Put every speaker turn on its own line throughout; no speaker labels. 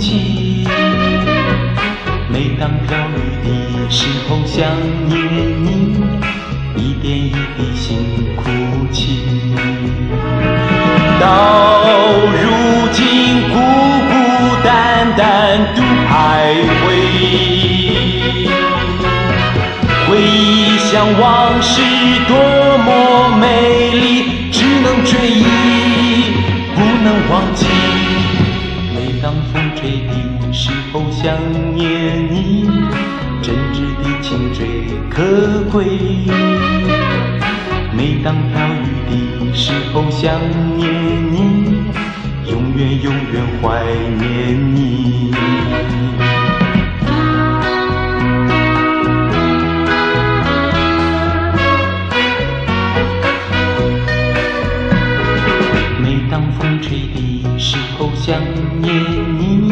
起。每当飘雨的时候想念你，一点一滴心哭泣。到如今孤孤单单独徘徊，回忆像往事多么美丽，只能追忆不能忘记。每当风吹的时候想念你，真挚的情最可贵。每当飘雨的时候想念你，永远永远怀念你。每当风吹的时候想念你，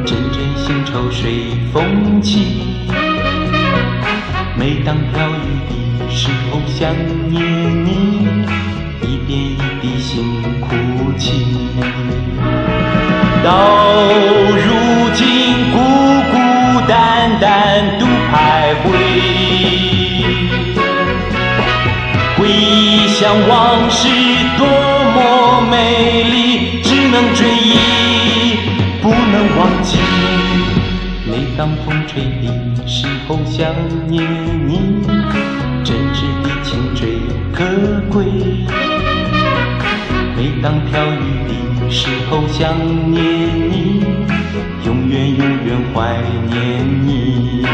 阵阵心愁随风起。每当飘雨的时候想念你，一点一滴心哭泣。到如今孤孤单单独徘徊，回忆像往事多么美丽，只能追忆不能忘记。每当风吹的时候想念你，真挚的情最可贵。每当飘雨的时候想念你，永远永远怀念你。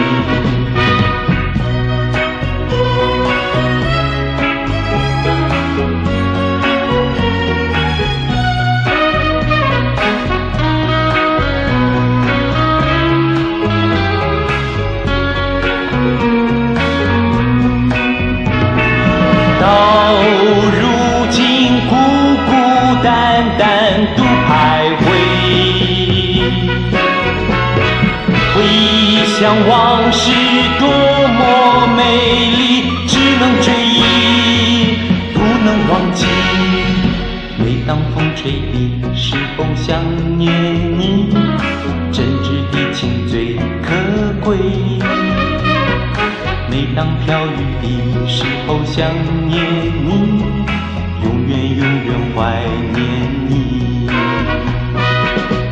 到如今孤孤单单独徘徊，回忆像往事多么美丽，只能追忆不能忘记。每当风吹的时候想念你，真挚的情最可贵。每当飘雨的时候想念你，永远永远怀念你，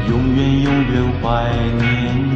永远永远怀念你。